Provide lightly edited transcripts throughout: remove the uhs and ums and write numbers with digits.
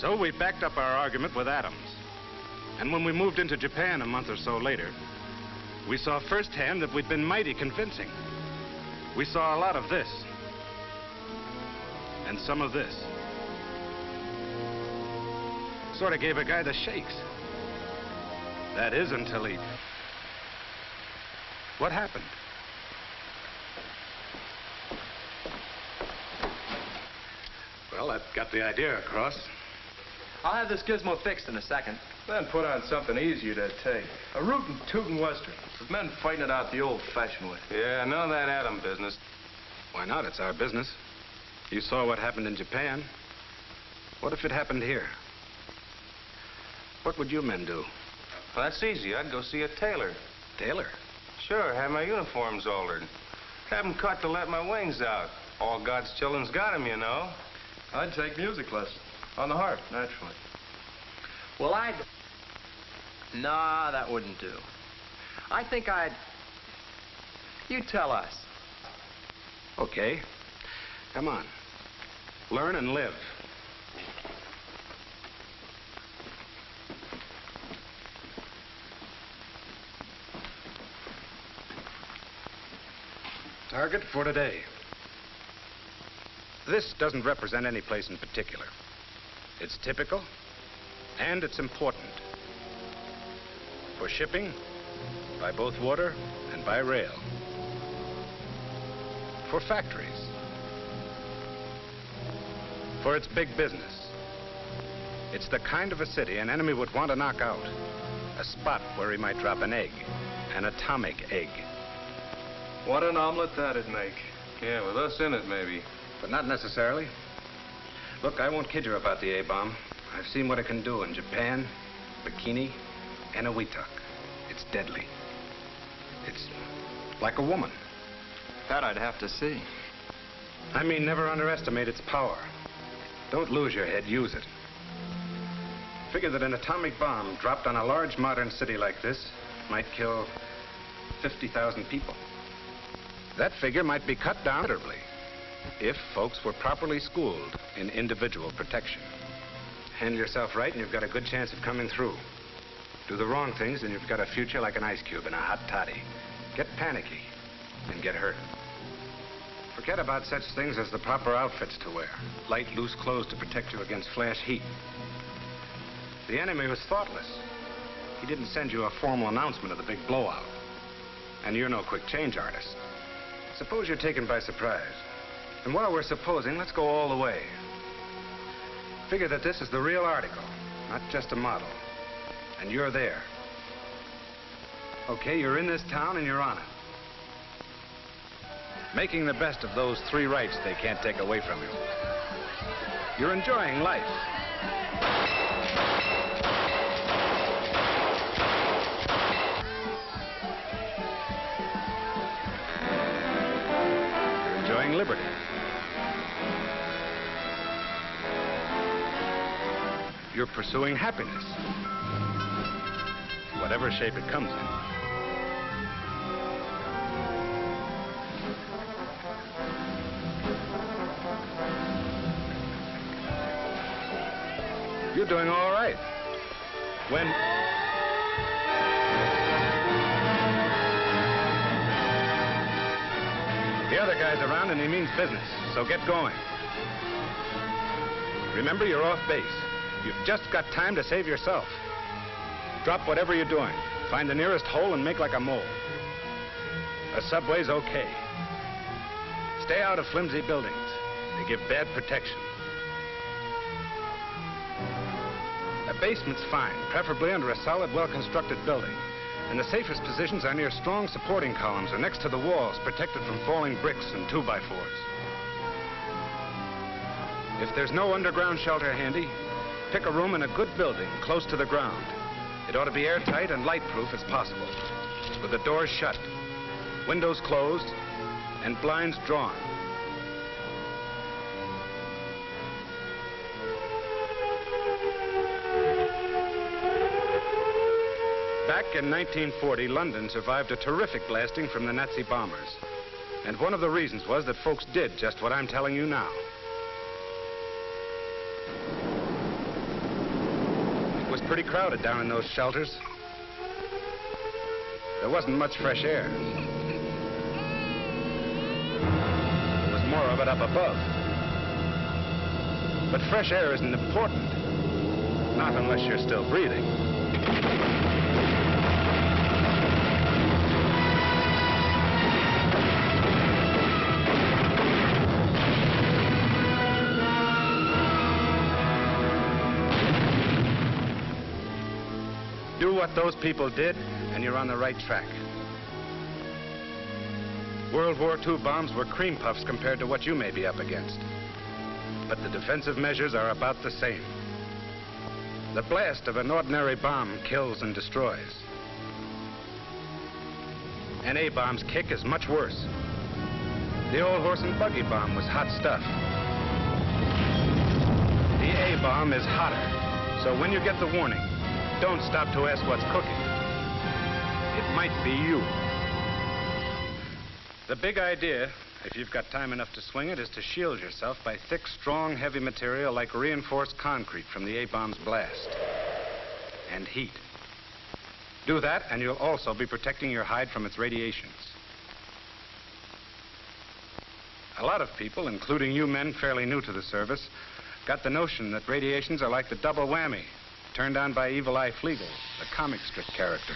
So we backed up our argument with atoms. And when we moved into Japan a month or so later, we saw firsthand that we'd been mighty convincing. We saw a lot of this. And some of this. Sort of gave a guy the shakes. That is until he... What happened? Well, that got the idea across. I'll have this gizmo fixed in a second. Then put on something easier to take. A rootin' tootin' western, with men fighting it out the old-fashioned way. Yeah, none of that atom business. Why not? It's our business. You saw what happened in Japan. What if it happened here? What would you men do? Well, that's easy. I'd go see a tailor. Tailor? Sure, have my uniforms altered. Have them cut to let my wings out. All God's children's got 'em, you know. I'd take music lessons. On the harp, naturally. Well, Nah, that wouldn't do. I think I'd... You tell us. Okay. Come on. Learn and live. Target for today. This doesn't represent any place in particular. It's typical, and it's important. For shipping, by both water and by rail. For factories. For its big business. It's the kind of a city an enemy would want to knock out. A spot where he might drop an egg, an atomic egg. What an omelet that'd make. Yeah, with us in it, maybe. But not necessarily. Look, I won't kid you about the A-bomb. I've seen what it can do in Japan, Bikini, and Eniwetok. It's deadly. It's like a woman. That I'd have to see. I mean, never underestimate its power. Don't lose your head, use it. Figure that an atomic bomb dropped on a large modern city like this might kill 50,000 people. That figure might be cut down considerably if folks were properly schooled in individual protection. Handle yourself right and you've got a good chance of coming through. Do the wrong things and you've got a future like an ice cube in a hot toddy. Get panicky and get hurt. Forget about such things as the proper outfits to wear. Light, loose clothes to protect you against flash heat. The enemy was thoughtless. He didn't send you a formal announcement of the big blowout. And you're no quick change artist. Suppose you're taken by surprise. And while we're supposing, let's go all the way. Figure that this is the real article, not just a model. And you're there. Okay, you're in this town and you're on it. Making the best of those three rights they can't take away from you. You're enjoying life. You're enjoying liberty. You're pursuing happiness, whatever shape it comes in. You're doing all right. When... The other guy's around and he means business, so get going. Remember, you're off base. You've just got time to save yourself. Drop whatever you're doing. Find the nearest hole and make like a mole. A subway's okay. Stay out of flimsy buildings. They give bad protection. A basement's fine, preferably under a solid, well-constructed building. And the safest positions are near strong supporting columns or next to the walls, protected from falling bricks and 2x4s. If there's no underground shelter handy, pick a room in a good building close to the ground. It ought to be airtight and light-proof as possible, with the doors shut, windows closed, and blinds drawn. Back in 1940, London survived a terrific blasting from the Nazi bombers. And one of the reasons was that folks did just what I'm telling you now. was pretty crowded down in those shelters. There wasn't much fresh air. There was more of it up above. But fresh air isn't important. Not unless you're still breathing. Do what those people did, and you're on the right track. World War II bombs were cream puffs compared to what you may be up against. But the defensive measures are about the same. The blast of an ordinary bomb kills and destroys. An A-bomb's kick is much worse. The old horse and buggy bomb was hot stuff. The A-bomb is hotter, so when you get the warning, don't stop to ask what's cooking. It might be you. The big idea, if you've got time enough to swing it, is to shield yourself by thick, strong, heavy material like reinforced concrete from the A-bomb's blast. And heat. Do that, and you'll also be protecting your hide from its radiations. A lot of people, including you men fairly new to the service, got the notion that radiations are like the double whammy turned on by Evil Eye Flegel, the comic strip character.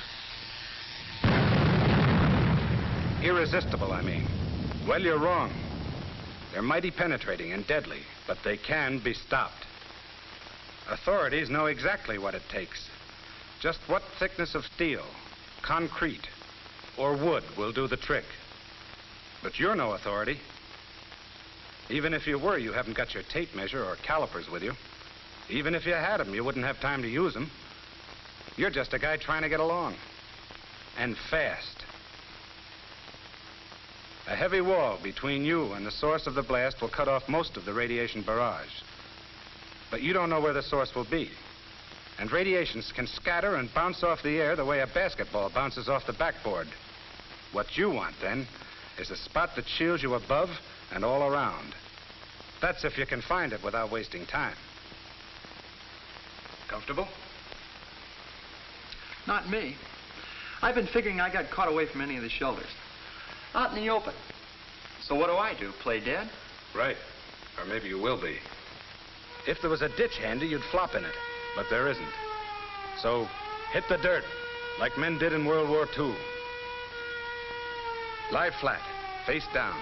Irresistible, I mean. Well, you're wrong. They're mighty penetrating and deadly, but they can be stopped. Authorities know exactly what it takes. Just what thickness of steel, concrete, or wood will do the trick. But you're no authority. Even if you were, you haven't got your tape measure or calipers with you. Even if you had them, you wouldn't have time to use them. You're just a guy trying to get along. And fast. A heavy wall between you and the source of the blast will cut off most of the radiation barrage. But you don't know where the source will be. And radiations can scatter and bounce off the air the way a basketball bounces off the backboard. What you want, then, is a spot that shields you above and all around. That's if you can find it without wasting time. Comfortable? Not me. I've been figuring I got caught away from any of the shelters. Out in the open. So what do? Play dead? Right. Or maybe you will be. If there was a ditch handy, you'd flop in it. But there isn't. So hit the dirt, like men did in World War II. Lie flat, face down.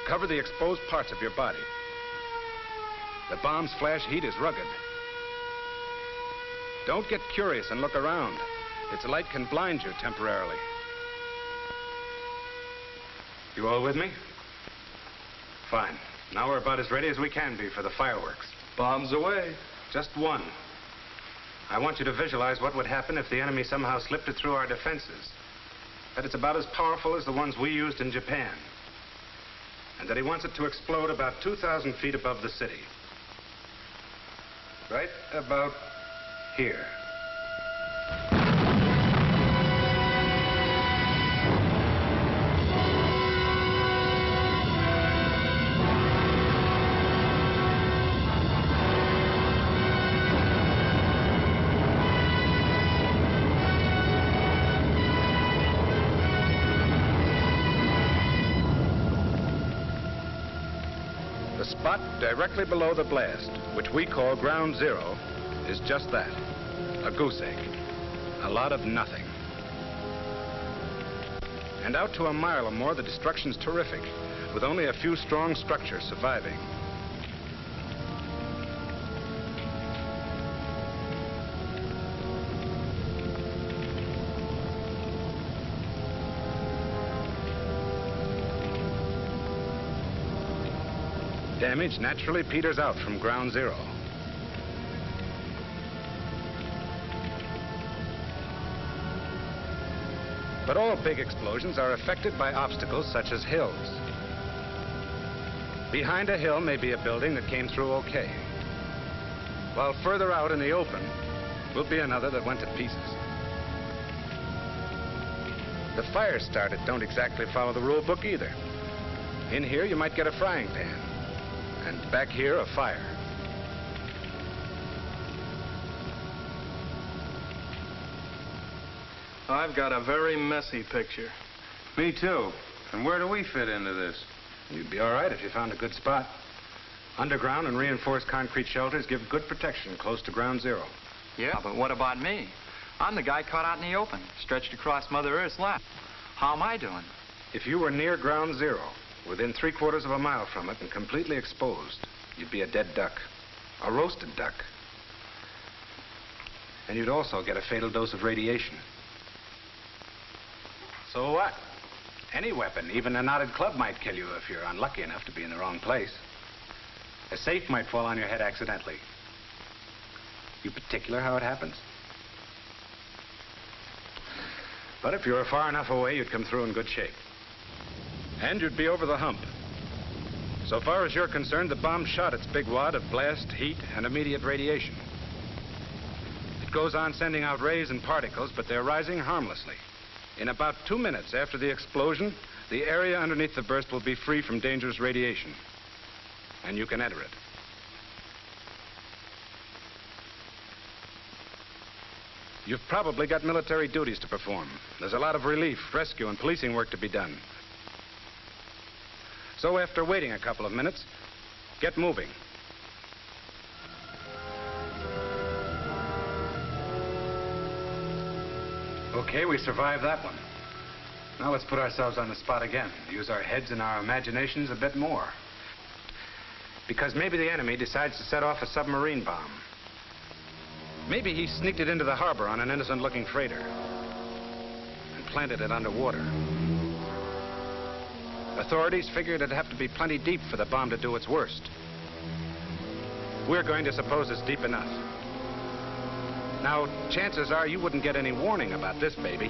Cover the exposed parts of your body. The bomb's flash heat is rugged. Don't get curious and look around. Its light can blind you temporarily. You all with me? Fine. Now we're about as ready as we can be for the fireworks. Bombs away. Just one. I want you to visualize what would happen if the enemy somehow slipped it through our defenses. That it's about as powerful as the ones we used in Japan. And that he wants it to explode about 2,000 feet above the city. Right about here. The spot directly below the blast, which we call ground zero, is just that, a goose egg. A lot of nothing. And out to a mile or more, the destruction's terrific, with only a few strong structures surviving. Damage naturally peters out from ground zero. But all big explosions are affected by obstacles such as hills. Behind a hill may be a building that came through okay, while further out in the open will be another that went to pieces. The fires started don't exactly follow the rule book either. In here you might get a frying pan, and back here a fire. I've got a very messy picture. Me too. And where do we fit into this? You'd be all right if you found a good spot. Underground and reinforced concrete shelters give good protection close to ground zero. Yeah, but what about me? I'm the guy caught out in the open, stretched across Mother Earth's lap. How am I doing? If you were near ground zero, within 3/4 of a mile from it and completely exposed, you'd be a dead duck. A roasted duck. And you'd also get a fatal dose of radiation. So what? Any weapon, even a knotted club, might kill you if you're unlucky enough to be in the wrong place. A safe might fall on your head accidentally. You particular how it happens? But if you were far enough away, you'd come through in good shape. And you'd be over the hump. So far as you're concerned, the bomb shot its big wad of blast, heat, and immediate radiation. It goes on sending out rays and particles, but they're rising harmlessly. In about 2 minutes after the explosion, the area underneath the burst will be free from dangerous radiation. And you can enter it. You've probably got military duties to perform. There's a lot of relief, rescue, and policing work to be done. So after waiting a couple of minutes, get moving. Okay, we survived that one. Now let's put ourselves on the spot again. Use our heads and our imaginations a bit more. Because maybe the enemy decides to set off a submarine bomb. Maybe he sneaked it into the harbor on an innocent-looking freighter and planted it underwater. Authorities figured it'd have to be plenty deep for the bomb to do its worst. We're going to suppose it's deep enough. Now, chances are you wouldn't get any warning about this baby.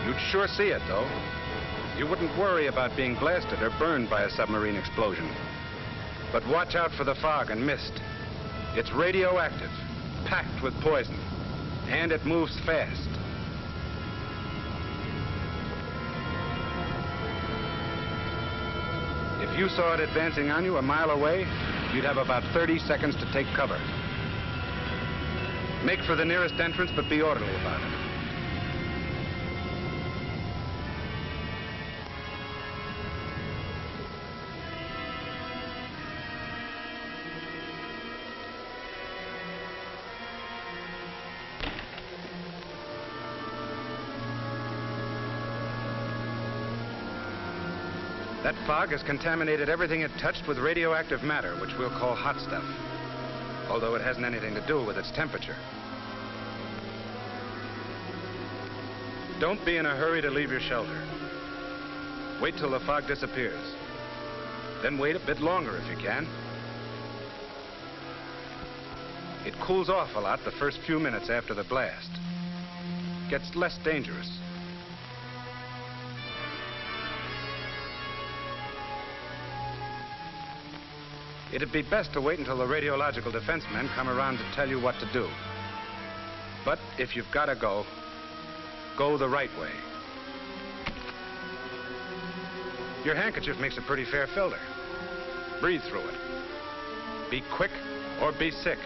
You'd sure see it, though. You wouldn't worry about being blasted or burned by a submarine explosion. But watch out for the fog and mist. It's radioactive, packed with poison, and it moves fast. If you saw it advancing on you a mile away, you'd have about 30 seconds to take cover. Make for the nearest entrance, but be orderly about it. That fog has contaminated everything it touched with radioactive matter, which we'll call hot stuff, although it hasn't anything to do with its temperature. Don't be in a hurry to leave your shelter. Wait till the fog disappears. Then wait a bit longer if you can. It cools off a lot the first few minutes after the blast. Gets less dangerous. It'd be best to wait until the radiological defense men come around to tell you what to do. But if you've got to go, go the right way. Your handkerchief makes a pretty fair filter. Breathe through it. Be quick or be sick.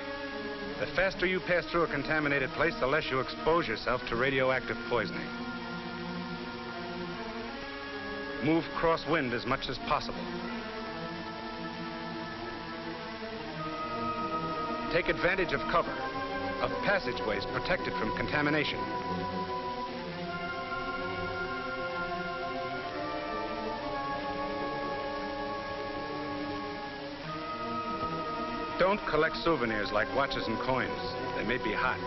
The faster you pass through a contaminated place, the less you expose yourself to radioactive poisoning. Move crosswind as much as possible. Take advantage of cover, of passageways protected from contamination. Don't collect souvenirs like watches and coins. They may be hot.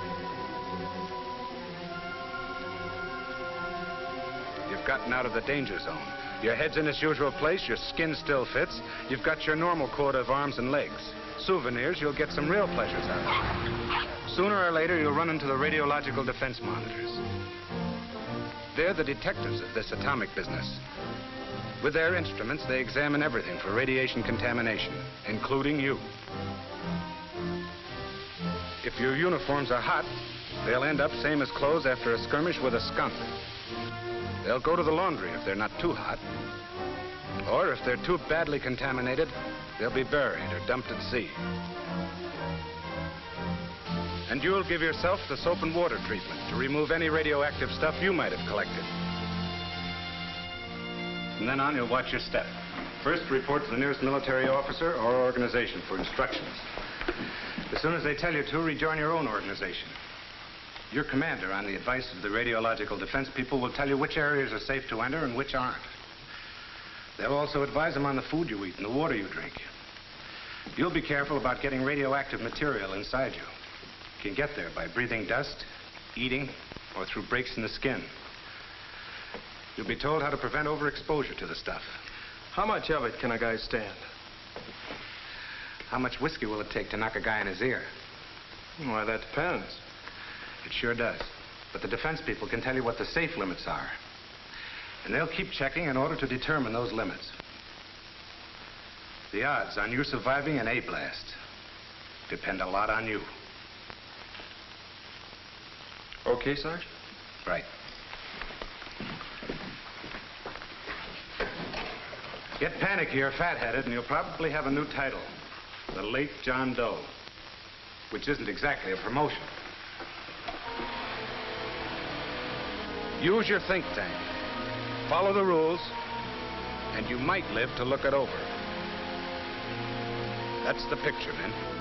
You've gotten out of the danger zone. Your head's in its usual place, your skin still fits. You've got your normal quota of arms and legs. Souvenirs, you'll get some real pleasures out of. Sooner or later, you'll run into the radiological defense monitors. They're the detectives of this atomic business. With their instruments, they examine everything for radiation contamination, including you. If your uniforms are hot, they'll end up same as clothes after a skirmish with a skunk. They'll go to the laundry if they're not too hot. Or if they're too badly contaminated, they'll be buried or dumped at sea. And you'll give yourself the soap and water treatment to remove any radioactive stuff you might have collected. From then on, you'll watch your step. First, report to the nearest military officer or organization for instructions. As soon as they tell you to, rejoin your own organization. Your commander, on the advice of the radiological defense people, will tell you which areas are safe to enter and which aren't. They'll also advise them on the food you eat and the water you drink. You'll be careful about getting radioactive material inside you. You can get there by breathing dust, eating, or through breaks in the skin. You'll be told how to prevent overexposure to the stuff. How much of it can a guy stand? How much whiskey will it take to knock a guy in his ear? Why, that depends. It sure does. But the defense people can tell you what the safe limits are. And they'll keep checking in order to determine those limits. The odds on you surviving an A-blast depend a lot on you. Okay, Sarge? Right. Get panicky or fat-headed, and you'll probably have a new title. The Late John Doe. Which isn't exactly a promotion. Use your think tank. Follow the rules, and you might live to look it over. That's the picture, men.